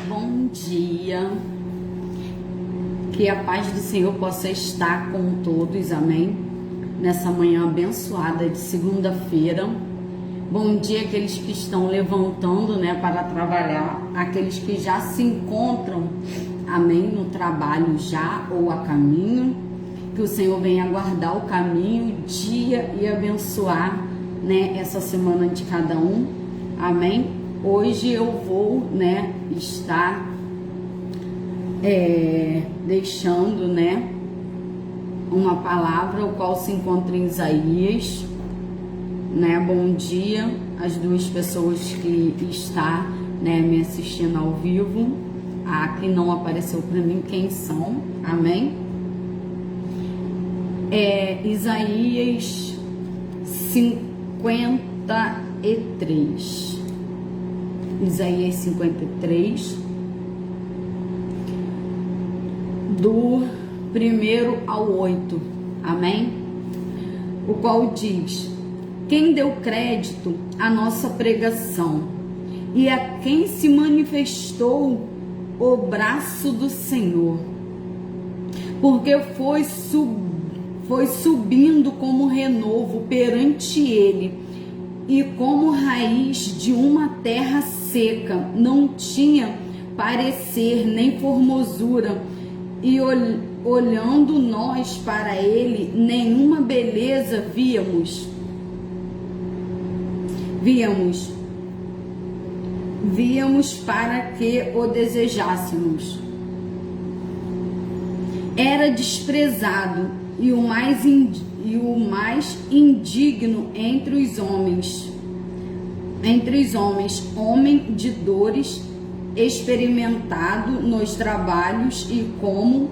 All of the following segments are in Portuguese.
Bom dia, que a paz do Senhor possa estar com todos, amém? Nessa manhã abençoada de segunda-feira. Bom dia aqueles que estão levantando, para trabalhar, aqueles que já se encontram, amém, no trabalho já ou a caminho. Que o Senhor venha guardar o caminho, o dia e abençoar, essa semana de cada um, amém? Hoje eu vou, estar deixando, uma palavra, o qual se encontra em Isaías, Bom dia às duas pessoas que estão, me assistindo ao vivo. Que não apareceu para mim quem são, amém? Isaías 53. Isaías 53, do 1 ao 8, amém? O qual diz: quem deu crédito à nossa pregação e a quem se manifestou o braço do Senhor, porque foi subindo como renovo perante ele, e como raiz de uma terra seca, não tinha parecer nem formosura, e olhando nós para ele, nenhuma beleza víamos para que o desejássemos. Era desprezado e o mais indigno entre os homens, homem de dores, experimentado nos trabalhos, e como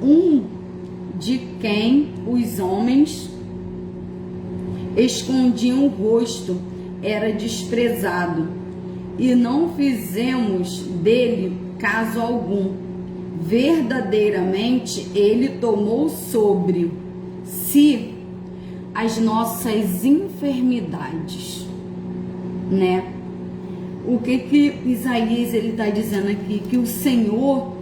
um de quem os homens escondiam o rosto, era desprezado, e não fizemos dele caso algum. Verdadeiramente ele tomou sobre si as nossas enfermidades, O que Isaías ele está dizendo aqui? Que o Senhor,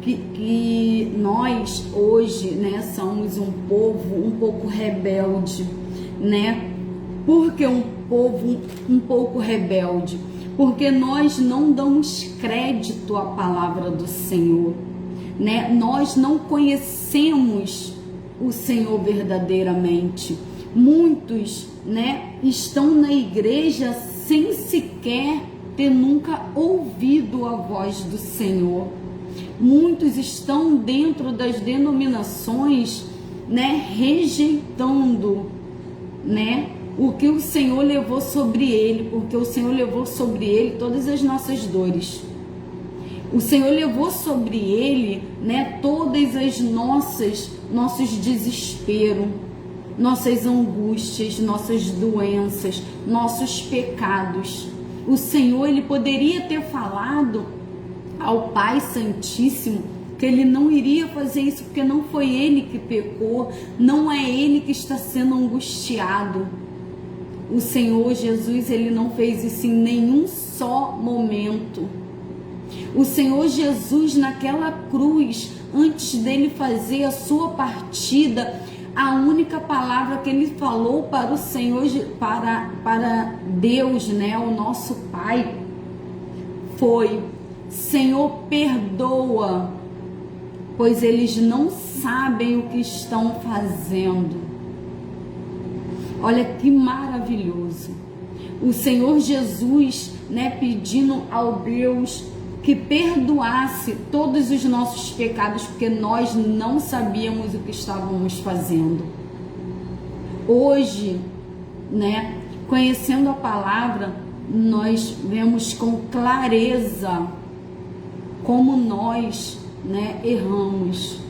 que nós hoje, somos um povo um pouco rebelde, Por que um povo um pouco rebelde? Porque nós não damos crédito à palavra do Senhor, Nós não conhecemos o Senhor verdadeiramente. Muitos, estão na igreja sem sequer ter nunca ouvido a voz do Senhor. Muitos estão dentro das denominações, rejeitando, o que o Senhor levou sobre ele, porque o Senhor levou sobre ele todas as nossas dores. O Senhor levou sobre ele, todas as nossos desesperos, nossas angústias, nossas doenças, nossos pecados. O Senhor, ele poderia ter falado ao Pai Santíssimo que ele não iria fazer isso, porque não foi ele que pecou, não é ele que está sendo angustiado. O Senhor Jesus, ele não fez isso em nenhum só momento. O Senhor Jesus, naquela cruz, antes dele fazer a sua partida, a única palavra que ele falou para o Senhor, para Deus, o nosso Pai, foi: Senhor, perdoa, pois eles não sabem o que estão fazendo. Olha que maravilhoso. O Senhor Jesus, pedindo ao Deus que perdoasse todos os nossos pecados, porque nós não sabíamos o que estávamos fazendo. Hoje, conhecendo a palavra, nós vemos com clareza como nós, erramos,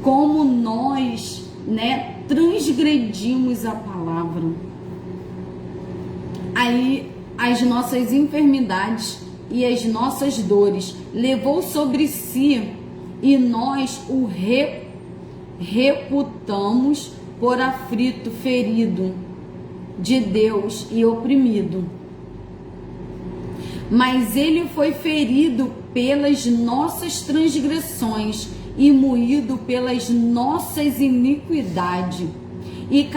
como nós, transgredimos a palavra. Aí as nossas enfermidades e as nossas dores levou sobre si, e nós o reputamos por aflito, ferido de Deus e oprimido. Mas ele foi ferido pelas nossas transgressões e moído pelas nossas iniquidades. E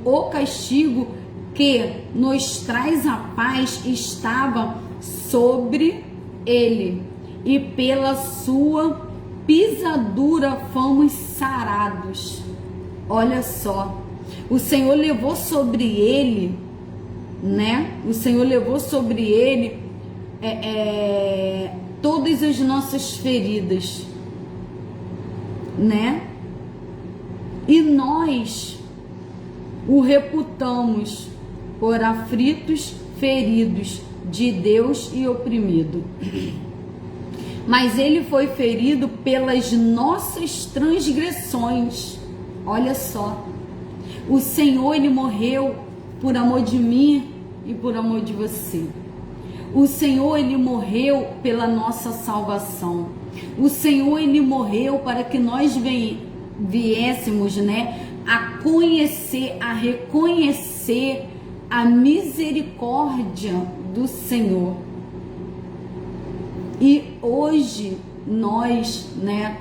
o castigo que nos traz a paz estava sobre ele, e pela sua pisadura fomos sarados. Olha só, o Senhor levou sobre ele, né? O Senhor levou sobre ele todas as nossas feridas, né? E nós o reputamos por aflitos, feridos de Deus e oprimido. Mas ele foi ferido pelas nossas transgressões. Olha só, o Senhor, ele morreu por amor de mim e por amor de você. O Senhor, ele morreu pela nossa salvação. O Senhor, ele morreu para que nós viéssemos, né, a conhecer, a reconhecer a misericórdia do Senhor. E hoje nós, né,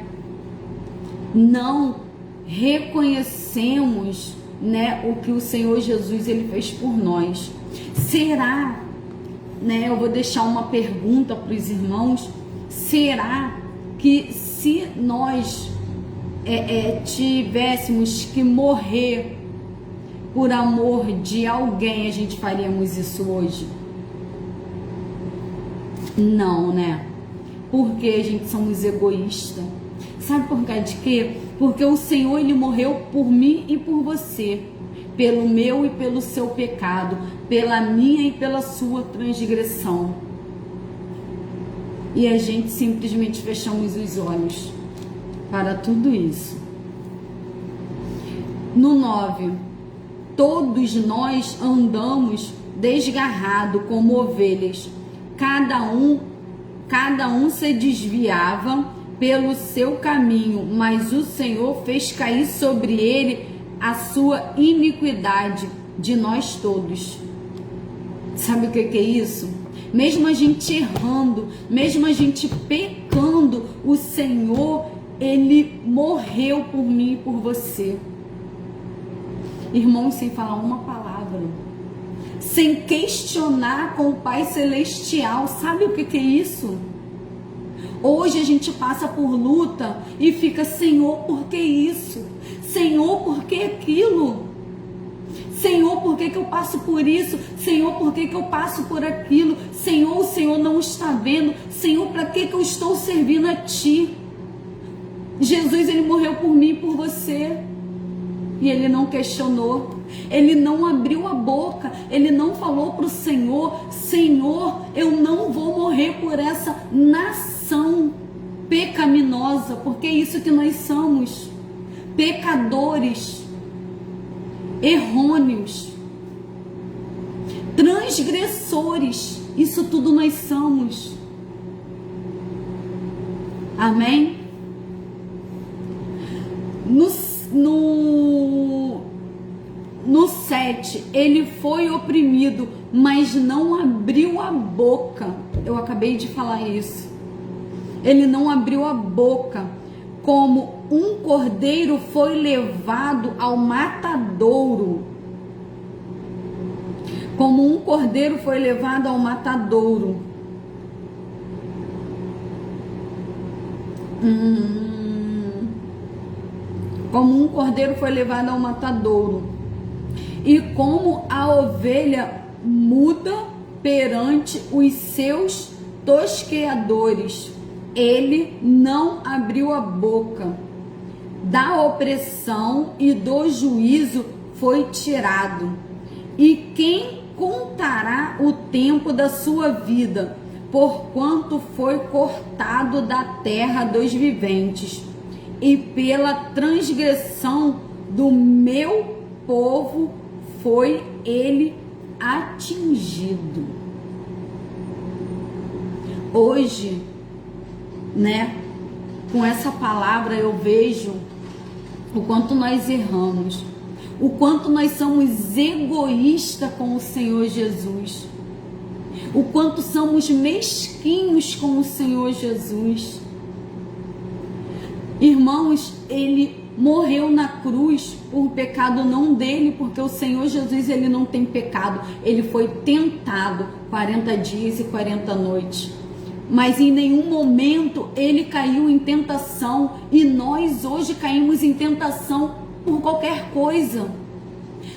não reconhecemos, né, o que o Senhor Jesus ele fez por nós. Será, né, eu vou deixar uma pergunta para os irmãos, será que se nós tivéssemos que morrer por amor de alguém, a gente faríamos isso hoje? Não, né? Porque a gente somos egoístas. Sabe por causa de quê? Porque o Senhor, ele morreu por mim e por você, pelo meu e pelo seu pecado, pela minha e pela sua transgressão. E a gente simplesmente fechamos os olhos para tudo isso. No 9, todos nós andamos desgarrado como ovelhas, cada um se desviava pelo seu caminho, mas o Senhor fez cair sobre ele a sua iniquidade de nós todos. Sabe o que é isso? Mesmo a gente errando, mesmo a gente pecando, o Senhor, ele morreu por mim e por você. Irmãos, sem falar uma palavra, sem questionar com o Pai Celestial. Sabe o que é isso? Hoje a gente passa por luta e fica: Senhor, por que isso? Senhor, por que aquilo? Senhor, por que eu passo por isso? Senhor, por que eu passo por aquilo? Senhor, o Senhor não está vendo. Senhor, para que eu estou servindo a Ti? Jesus, ele morreu por mim e por você. E ele não questionou, ele não abriu a boca, ele não falou para o Senhor: Senhor, eu não vou morrer por essa nação pecaminosa, porque é isso que nós somos, pecadores, errôneos, transgressores, isso tudo nós somos. Amém? No 7, ele foi oprimido, mas não abriu a boca. Eu acabei de falar isso. Ele não abriu a boca. Como um cordeiro foi levado ao matadouro. Como um cordeiro foi levado ao matadouro. Como um cordeiro foi levado ao matadouro, e como a ovelha muda perante os seus tosqueadores, ele não abriu a boca. Da opressão e do juízo foi tirado. E quem contará o tempo da sua vida, porquanto foi cortado da terra dos viventes? E pela transgressão do meu povo foi ele atingido. Hoje, né, com essa palavra eu vejo o quanto nós erramos, o quanto nós somos egoístas com o Senhor Jesus, o quanto somos mesquinhos com o Senhor Jesus. Irmãos, ele morreu na cruz por pecado não dele, porque o Senhor Jesus, ele não tem pecado. Ele foi tentado 40 dias e 40 noites. Mas em nenhum momento ele caiu em tentação. E nós hoje caímos em tentação por qualquer coisa.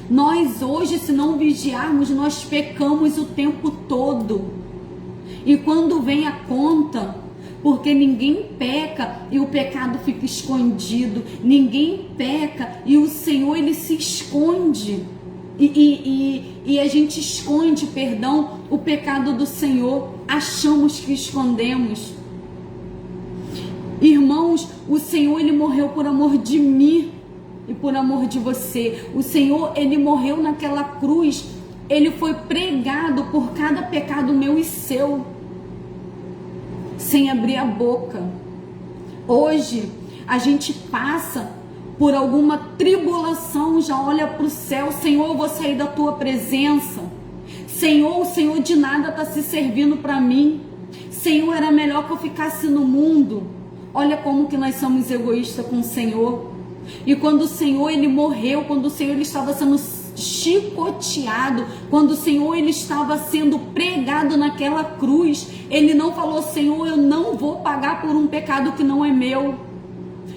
Nós hoje, se não vigiarmos, nós pecamos o tempo todo. E quando vem a conta, porque ninguém peca e o pecado fica escondido, ninguém peca e o Senhor, ele se esconde, e a gente esconde, o pecado do Senhor, achamos que escondemos. Irmãos, o Senhor, ele morreu por amor de mim e por amor de você. O Senhor, ele morreu naquela cruz, ele foi pregado por cada pecado meu e seu, sem abrir a boca. Hoje a gente passa por alguma tribulação, já olha para o céu: Senhor, eu vou sair da tua presença. Senhor, o Senhor de nada está se servindo para mim. Senhor, era melhor que eu ficasse no mundo. Olha como que nós somos egoístas com o Senhor. E quando o Senhor, ele morreu, quando o Senhor, ele estava sendo chicoteado, quando o Senhor, ele estava sendo pregado naquela cruz, ele não falou: Senhor, eu não vou pagar por um pecado que não é meu.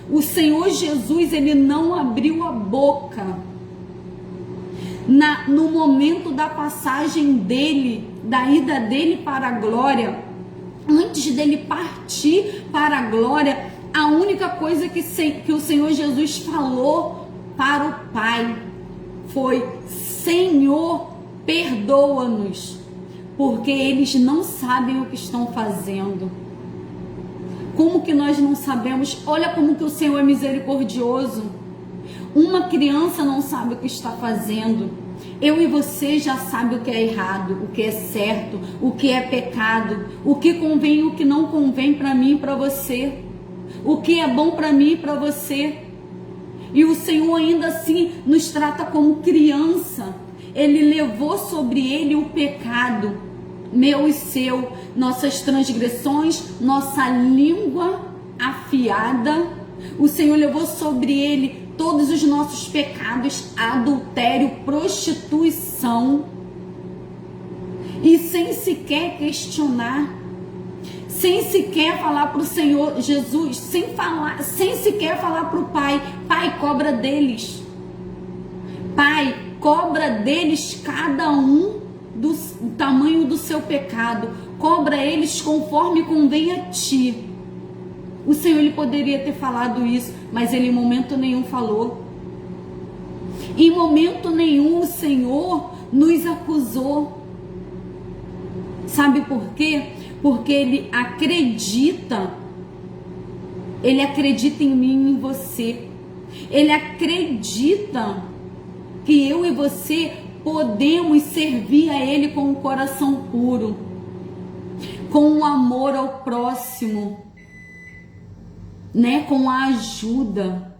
O Senhor Jesus, ele não abriu a boca. No momento da passagem dele, da ida dele para a glória, antes dele partir para a glória, a única coisa que o Senhor Jesus falou para o Pai foi: Senhor, perdoa-nos, porque eles não sabem o que estão fazendo. Como que nós não sabemos? Olha como que o Senhor é misericordioso. Uma criança não sabe o que está fazendo. Eu e você já sabe o que é errado, o que é certo, o que é pecado, o que convém e o que não convém para mim e para você, o que é bom para mim e para você. E o Senhor ainda assim nos trata como criança. Ele levou sobre ele o pecado, meu e seu, nossas transgressões, nossa língua afiada. O Senhor levou sobre ele todos os nossos pecados, adultério, prostituição. E sem sequer questionar, sem sequer falar para o Senhor Jesus, sem sequer falar para o Pai: Pai, cobra deles. Pai, cobra deles cada um do tamanho do seu pecado. Cobra eles conforme convém a ti. O Senhor, ele poderia ter falado isso, mas ele em momento nenhum falou. Em momento nenhum o Senhor nos acusou. Sabe por quê? Porque ele acredita em mim e em você. Ele acredita que eu e você podemos servir a ele com um coração puro, com um amor ao próximo, né? Com a ajuda.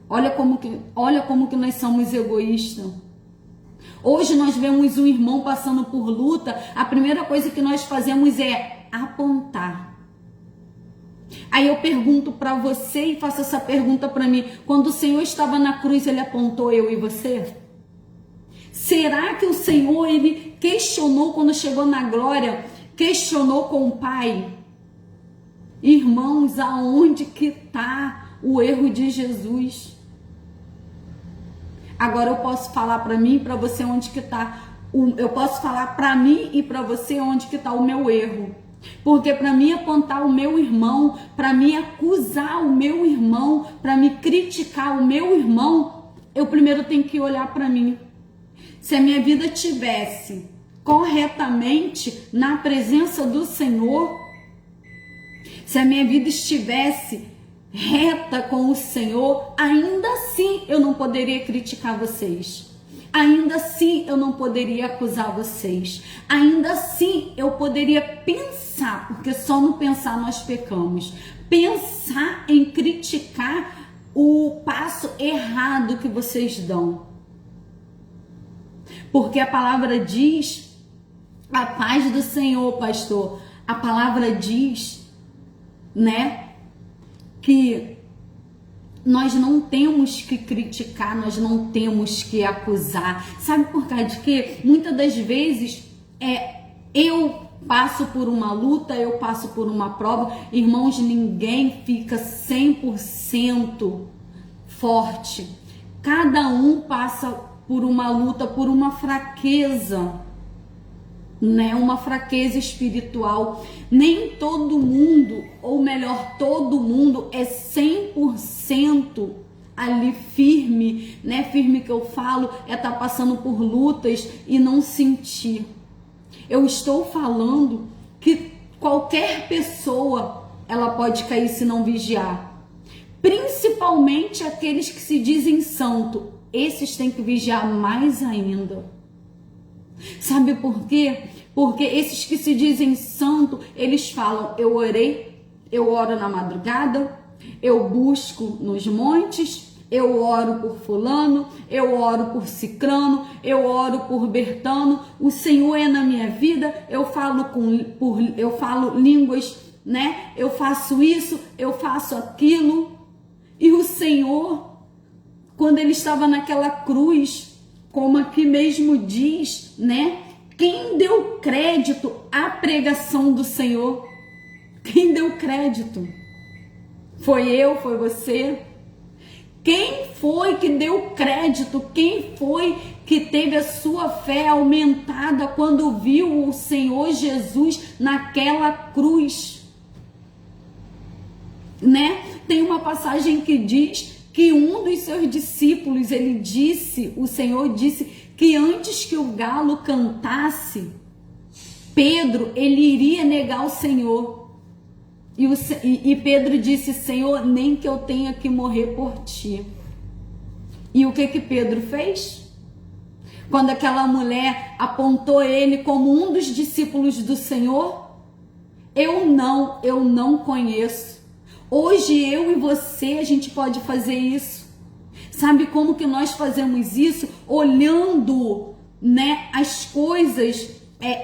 Olha como que nós somos egoístas. Hoje nós vemos um irmão passando por luta, a primeira coisa que nós fazemos é apontar. Aí eu pergunto para você e faço essa pergunta para mim: quando o Senhor estava na cruz, ele apontou eu e você? Será que o Senhor, ele questionou quando chegou na glória, questionou com o Pai? Irmãos, aonde que está o erro de Jesus? Agora eu posso falar para mim e para você onde que está. Eu posso falar para mim e para você onde que está o meu erro. Porque para mim apontar o meu irmão, para mim acusar o meu irmão, para me criticar o meu irmão, eu primeiro tenho que olhar para mim. Se a minha vida tivesse corretamente na presença do Senhor, se a minha vida estivesse reta com o Senhor, ainda assim eu não poderia criticar vocês. Ainda assim eu não poderia acusar vocês. Ainda assim eu poderia pensar, porque só no pensar nós pecamos. Pensar em criticar o passo errado que vocês dão. Porque a palavra diz A paz do Senhor, pastor. A palavra diz, né, que nós não temos que criticar, nós não temos que acusar. Sabe por causa de quê? Muitas das vezes eu passo por uma luta, eu passo por uma prova. Irmãos, ninguém fica 100% forte. Cada um passa por uma luta, por uma fraqueza, né? Uma fraqueza espiritual. Nem todo mundo, ou melhor, todo mundo é 100% ali firme, né? Firme que eu falo é estar passando por lutas e não sentir. Eu estou falando que qualquer pessoa, ela pode cair se não vigiar. Principalmente aqueles que se dizem santo. Esses têm que vigiar mais ainda. Sabe por quê? Porque esses que se dizem santo, eles falam, eu orei, eu oro na madrugada, eu busco nos montes, eu oro por fulano, eu oro por cicrano, eu oro por Bertano, o Senhor é na minha vida, eu falo línguas, né? Eu faço isso, eu faço aquilo. E o Senhor, quando ele estava naquela cruz, como aqui mesmo diz, né? Quem deu crédito à pregação do Senhor? Quem deu crédito? Foi eu, foi você? Quem foi que deu crédito? Quem foi que teve a sua fé aumentada quando viu o Senhor Jesus naquela cruz? Né? Tem uma passagem que diz que um dos seus discípulos, o Senhor disse que antes que o galo cantasse, Pedro, ele iria negar o Senhor. E Pedro disse, Senhor, nem que eu tenha que morrer por ti. E o que Pedro fez? Quando aquela mulher apontou ele como um dos discípulos do Senhor, eu não conheço. Hoje eu e você, a gente pode fazer isso. Sabe como que nós fazemos isso? Olhando, né, as coisas,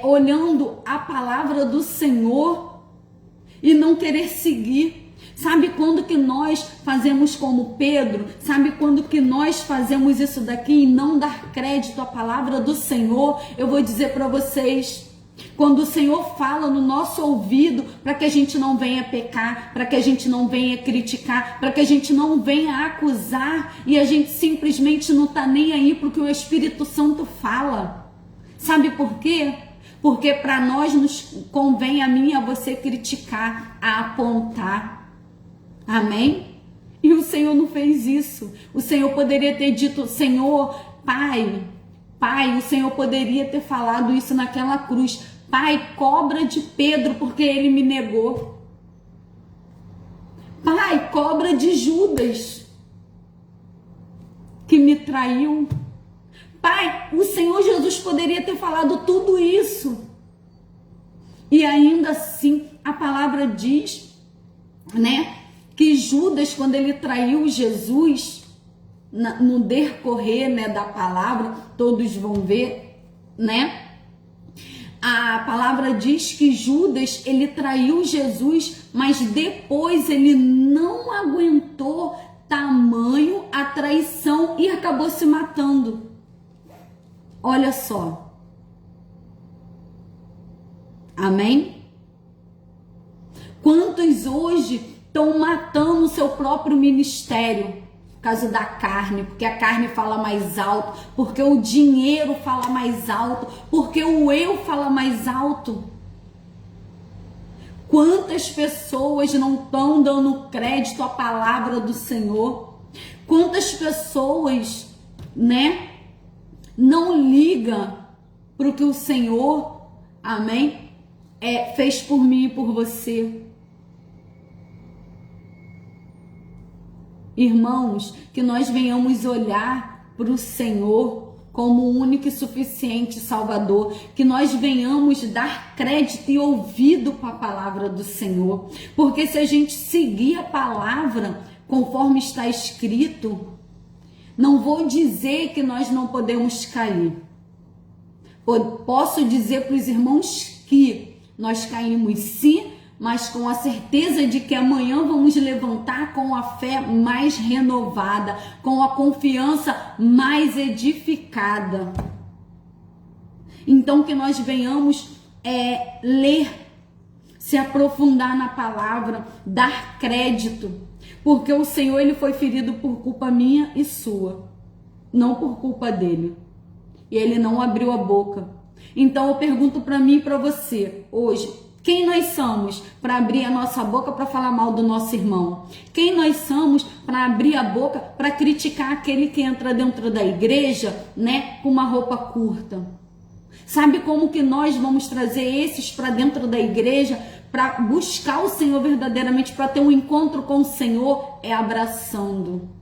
olhando a palavra do Senhor e não querer seguir. Sabe quando que nós fazemos como Pedro? Sabe quando que nós fazemos isso daqui e não dar crédito à palavra do Senhor? Eu vou dizer para vocês, quando o Senhor fala no nosso ouvido, para que a gente não venha pecar, para que a gente não venha criticar, para que a gente não venha acusar e a gente simplesmente não está nem aí para o que o Espírito Santo fala. Sabe por quê? Porque para nós nos convém, a mim e a você, criticar, a apontar. Amém? E o Senhor não fez isso. O Senhor poderia ter dito, Senhor, Pai, o Senhor poderia ter falado isso naquela cruz. Pai, cobra de Pedro porque ele me negou. Pai, cobra de Judas que me traiu. Pai, o Senhor Jesus poderia ter falado tudo isso. E ainda assim, a palavra diz, né, que Judas, quando ele traiu Jesus, no decorrer, né, da palavra, todos vão ver, né? A palavra diz que Judas, ele traiu Jesus, mas depois ele não aguentou tamanho a traição e acabou se matando. Olha só. Amém? Quantos hoje estão matando o seu próprio ministério? Por causa da carne, porque a carne fala mais alto, porque o dinheiro fala mais alto, porque o eu fala mais alto. Quantas pessoas não estão dando crédito à palavra do Senhor? Quantas pessoas, né, não ligam para o que o Senhor, amém, fez por mim e por você? Irmãos, que nós venhamos olhar para o Senhor como o único e suficiente Salvador, que nós venhamos dar crédito e ouvido para a palavra do Senhor, porque se a gente seguir a palavra conforme está escrito, não vou dizer que nós não podemos cair, Posso dizer para os irmãos que nós caímos sim, mas com a certeza de que amanhã vamos levantar com a fé mais renovada, com a confiança mais edificada. Então que nós venhamos ler, se aprofundar na palavra, dar crédito, porque o Senhor ele foi ferido por culpa minha e sua, não por culpa dele. E ele não abriu a boca. Então eu pergunto para mim e para você hoje, quem nós somos para abrir a nossa boca para falar mal do nosso irmão? Quem nós somos para abrir a boca para criticar aquele que entra dentro da igreja, né, com uma roupa curta? Sabe como que nós vamos trazer esses para dentro da igreja para buscar o Senhor verdadeiramente, para ter um encontro com o Senhor? É abraçando.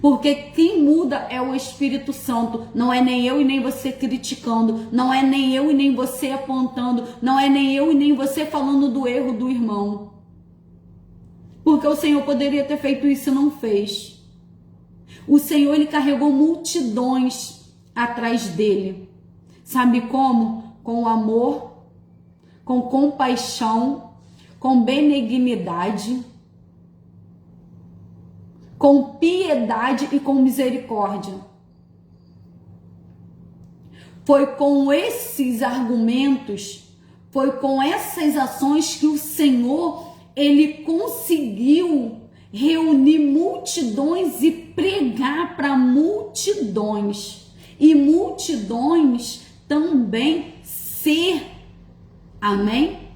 Porque quem muda é o Espírito Santo, não é nem eu e nem você criticando, não é nem eu e nem você apontando, não é nem eu e nem você falando do erro do irmão. Porque o Senhor poderia ter feito isso e não fez. O Senhor ele carregou multidões atrás dele. Sabe como? Com amor, com compaixão, com benignidade, com piedade e com misericórdia. Foi com esses argumentos, foi com essas ações que o Senhor, ele conseguiu reunir multidões e pregar para multidões. E multidões também ser, amém?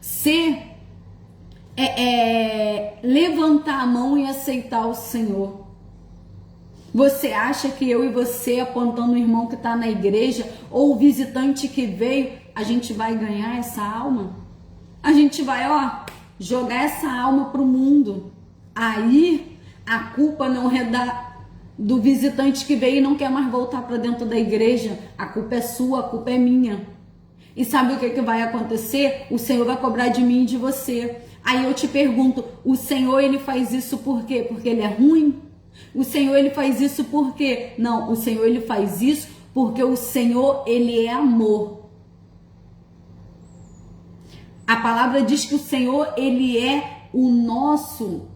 Ser levantar a mão e aceitar o Senhor. Você acha que eu e você, apontando o irmão que está na igreja ou o visitante que veio, a gente vai ganhar essa alma? A gente vai, jogar essa alma para o mundo. Aí a culpa não é do visitante que veio e não quer mais voltar para dentro da igreja. A culpa é sua, a culpa é minha. E sabe o que vai acontecer? O Senhor vai cobrar de mim e de você. Aí eu te pergunto, o Senhor ele faz isso por quê? Porque ele é ruim? O Senhor ele faz isso por quê? Não, o Senhor ele faz isso porque o Senhor ele é amor. A palavra diz que o Senhor ele é o nosso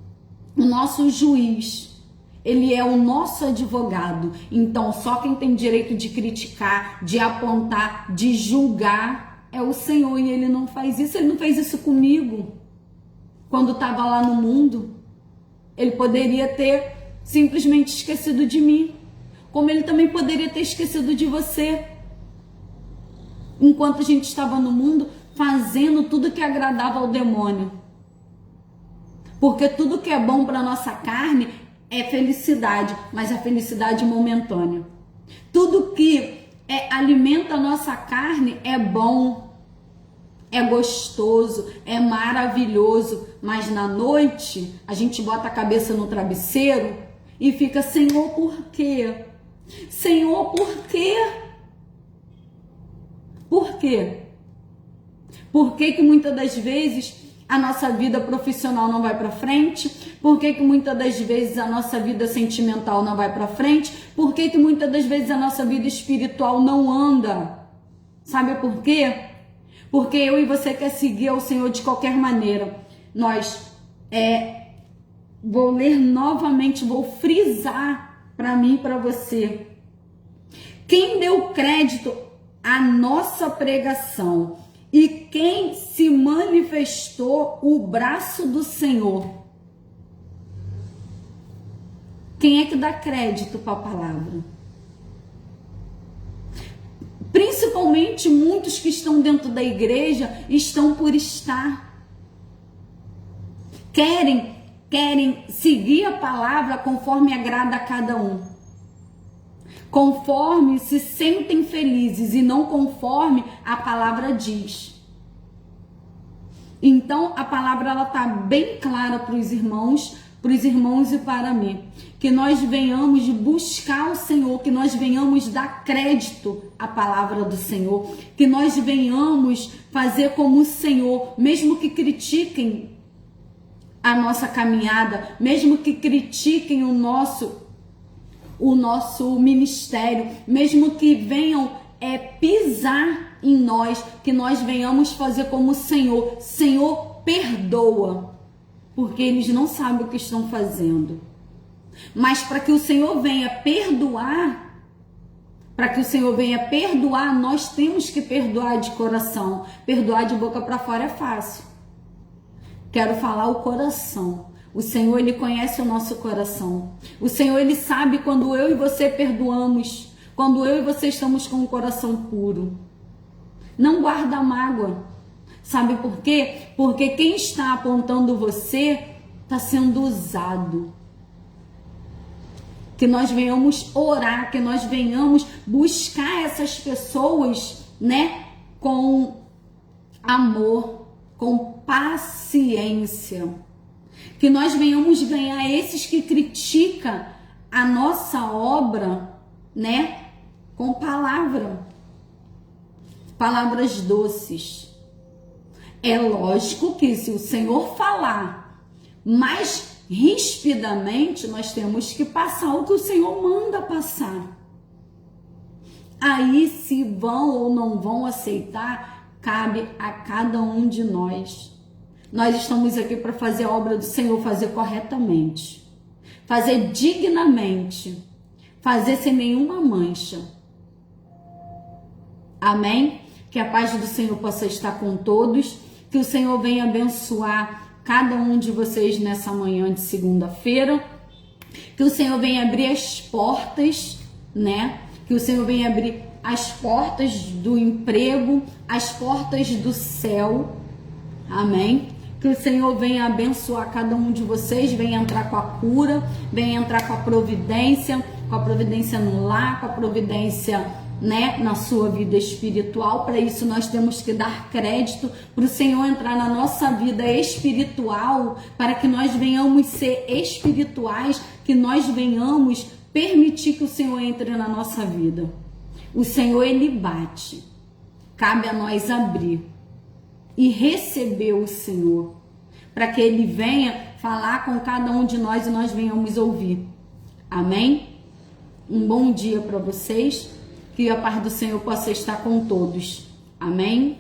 juiz. Ele é o nosso advogado. Então só quem tem direito de criticar, de apontar, de julgar é o Senhor. E ele não faz isso. Ele não fez isso comigo quando estava lá no mundo. Ele poderia ter simplesmente esquecido de mim, como ele também poderia ter esquecido de você, enquanto a gente estava no mundo fazendo tudo que agradava ao demônio. Porque tudo que é bom para nossa carne é felicidade, mas a felicidade momentânea. Tudo que alimenta a nossa carne é bom, é gostoso, é maravilhoso, mas na noite a gente bota a cabeça no travesseiro e fica, Senhor, por quê? Senhor, por quê? Por quê? Por que muitas das vezes a nossa vida profissional não vai para frente? Por que muitas das vezes a nossa vida sentimental não vai para frente? Por que muitas das vezes a nossa vida espiritual não anda? Sabe por quê? Porque eu e você quer seguir ao Senhor de qualquer maneira. Vou ler novamente, vou frisar para mim e para você. Quem deu crédito à nossa pregação e quem se manifestou o braço do Senhor? Quem é que dá crédito para a palavra? Principalmente muitos que estão dentro da igreja estão por estar. Querem seguir a palavra conforme agrada a cada um. Conforme se sentem felizes e não conforme a palavra diz. Então a palavra ela tá bem clara para os irmãos e para mim. Que nós venhamos buscar o Senhor, que nós venhamos dar crédito à palavra do Senhor, que nós venhamos fazer como o Senhor, mesmo que critiquem a nossa caminhada, mesmo que critiquem o nosso ministério, mesmo que venham pisar em nós, que nós venhamos fazer como o Senhor. Senhor, perdoa, porque eles não sabem o que estão fazendo. Mas para que o Senhor venha perdoar, nós temos que perdoar de coração. Perdoar de boca para fora é fácil. Quero falar o coração. O Senhor, Ele conhece o nosso coração. O Senhor, Ele sabe quando eu e você perdoamos, quando eu e você estamos com o coração puro. Não guarda mágoa. Sabe por quê? Porque quem está apontando você está sendo usado. Que nós venhamos orar, que nós venhamos buscar essas pessoas, né, com amor, com paciência. Que nós venhamos ganhar esses que criticam a nossa obra, né, com palavras doces. É lógico que se o Senhor falar mais rispidamente, nós temos que passar o que o Senhor manda passar. Aí, se vão ou não vão aceitar, cabe a cada um de nós. Nós estamos aqui para fazer a obra do Senhor, fazer corretamente, fazer dignamente, fazer sem nenhuma mancha. Amém? Que a paz do Senhor possa estar com todos, que o Senhor venha abençoar cada um de vocês nessa manhã de segunda-feira, que o Senhor venha abrir as portas, né? Que o Senhor venha abrir as portas do emprego, as portas do céu, amém? Que o Senhor venha abençoar cada um de vocês, venha entrar com a cura, venha entrar com a providência no lar, com a providência, né, na sua vida espiritual. Para isso nós temos que dar crédito para o Senhor entrar na nossa vida espiritual, para que nós venhamos ser espirituais, que nós venhamos permitir que o Senhor entre na nossa vida. O Senhor, Ele bate, cabe a nós abrir e receber o Senhor, para que Ele venha falar com cada um de nós e nós venhamos ouvir. Amém? Um bom dia para vocês. Que a paz do Senhor possa estar com todos. Amém?